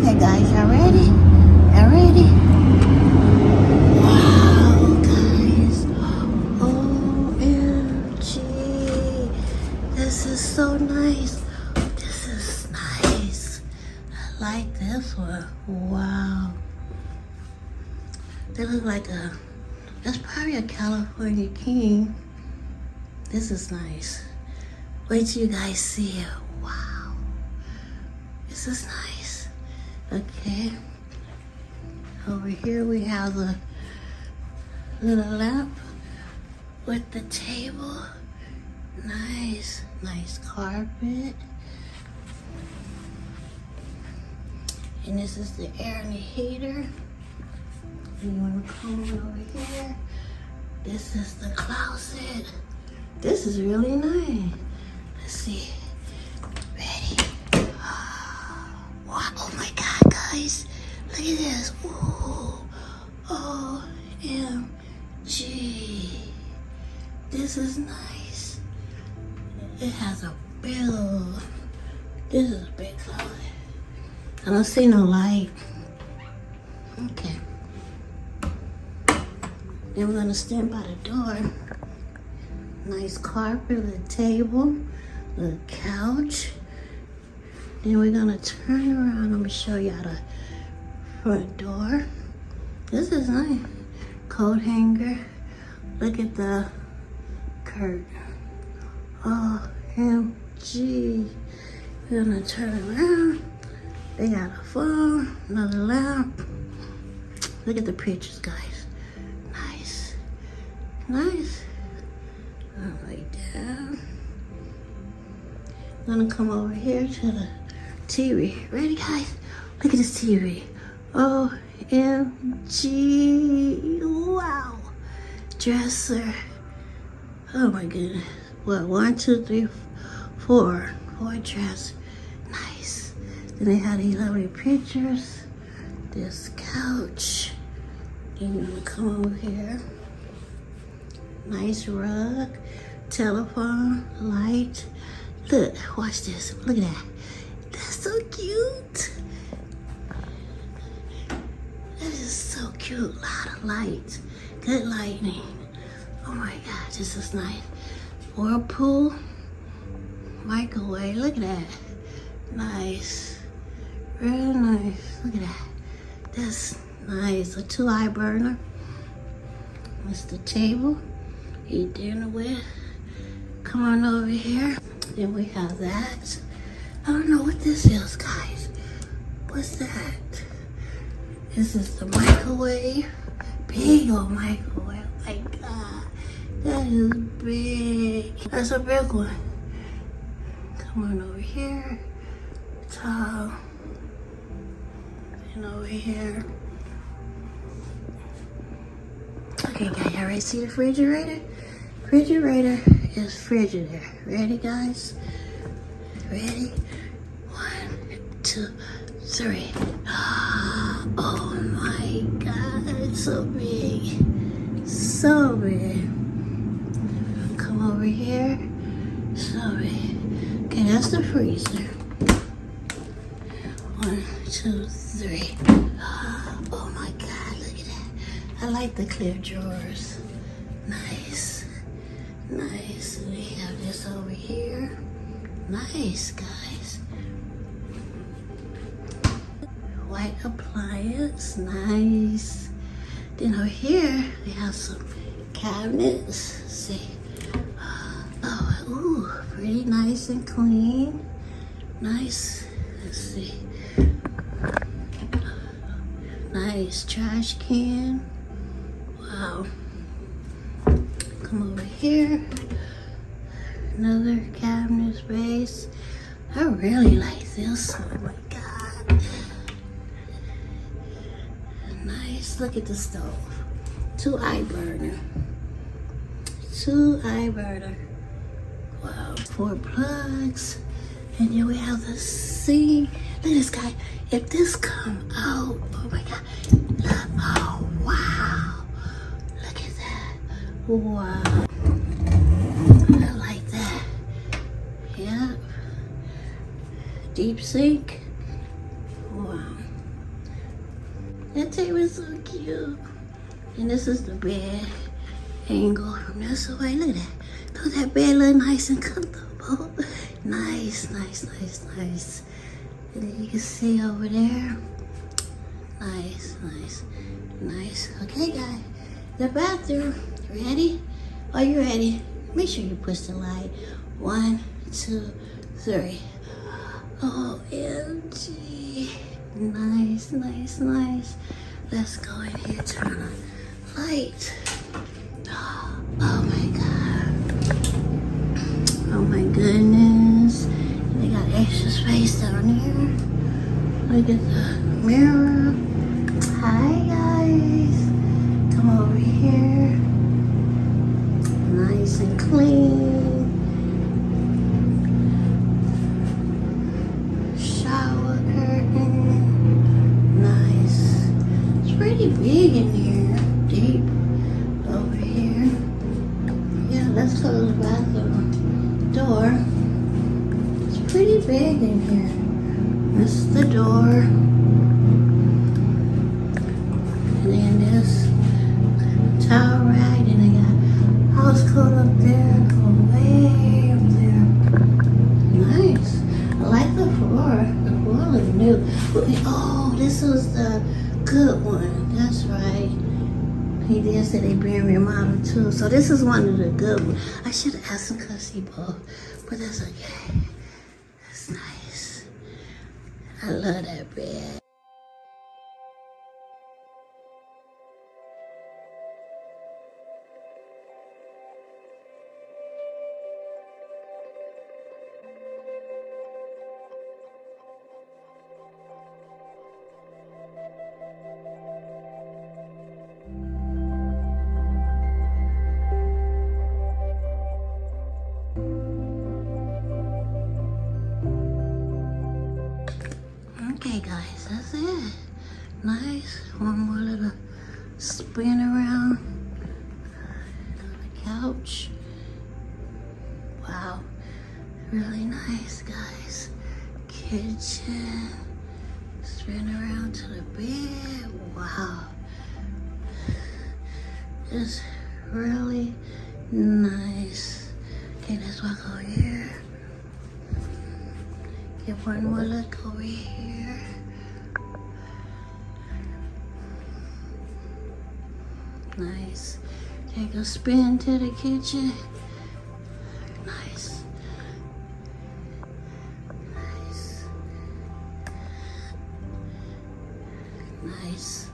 Okay, guys, y'all ready? Y'all ready? Wow, guys. OMG. This is so nice. This is nice. I like this one. Wow. They look like that's probably a California king. This is nice. Wait till you guys see it. Wow. This is nice. Okay. Over here we have the little lamp with the table. Nice. Nice carpet. And this is the air and the heater. And you want to come over here. This is the closet. This is really nice. Let's see. Ready? Wow. Oh my God, guys. Look at this. Ooh. OMG. This is nice. It has a big old, this is a big closet. I don't see no light. Okay. Then we're gonna stand by the door. Nice carpet, the table, the couch. Then we're gonna turn around. Let me show y'all the front door. This is nice. Coat hanger. Look at the curtain. OMG. We're gonna turn around. They got a phone, another lamp. Look at the pictures, guys. Nice. Nice. Like that. I'm gonna come over here to the TV. Ready, guys? Look at this TV. OMG. Wow. Dresser. Oh my goodness. What? 1, 2, 3, 4. 4 dressers. Nice. Then they have these lovely pictures. This couch. Then you're gonna come over here. Nice rug. Telephone. Light. Look, watch this. Look at that. That's so cute. That is so cute. A lot of lights. Good lighting. Oh my God, this is nice. Whirlpool. Microwave. Look at that. Nice. Real nice. Look at that. That's nice. A 2-eye burner. That's the table. Eat dinner with. Come on over here. Then we have that. I don't know what this is, guys. What's that? This is the microwave. Big old microwave. Oh my God. That is big. That's a big one. Come on over here. Tall. And over here. Okay, guys, y'all ready to see the refrigerator? Refrigerator is Frigidaire. Ready, guys? Ready? 1, 2, 3. Oh my God, it's so big. So big. Come over here. So big. Okay, that's the freezer. 1, 2, 3. Oh my God, look at that. I like the clear drawers. Nice. Nice. We have this over here. Nice, guys. White appliance. Nice. Then over here, we have some cabinets. Let's see. Oh, ooh, pretty nice and clean. Nice. Let's see. Nice trash can. Wow. Come over here. Another cabinet space. I really like this. Oh my God. Nice. Look at the stove. 2-eye burner. 2-eye burner. Wow. 4 plugs. And then we have the sink. Look at this guy. If this come out, oh my God. Look. Oh, wow. Look at that. Wow. I like that. Yeah. Deep sink. Wow. That table is so cute. And this is the bed angle from this way. Look at that. Don't that bed look nice and comfortable? Nice. And then you can see over there. Nice. Okay, guys. The bathroom. Ready? Are you ready? Make sure you push the light. 1, 2, 3. OMG. Nice. Let's go in here, turn on the light. Oh my God. Oh my goodness. They got extra space down here. Look at the mirror. Hi guys. Come over here. Nice and clean. Shower curtain. Nice. It's pretty big in here. Deep over here. Yeah, let's close the bathroom door. It's pretty big in here. This is the door. And then this towel rack. And they got house coat up there. Go way up there. Nice. I like the floor. The floor looks new. Oh, this was the good one. That's right. He did say they been remodeled too. So this is one of the good ones. I should have asked some gazebo, but that's okay. That's nice. I love that bed. Okay guys, that's it. Nice. One more little spin around on the couch. Wow. Really nice, guys. Kitchen. Spin around to the bed. Wow. Just really nice. Okay, let's walk over here. Get one more look over here. Nice. Take a spin to the kitchen. Nice. Nice.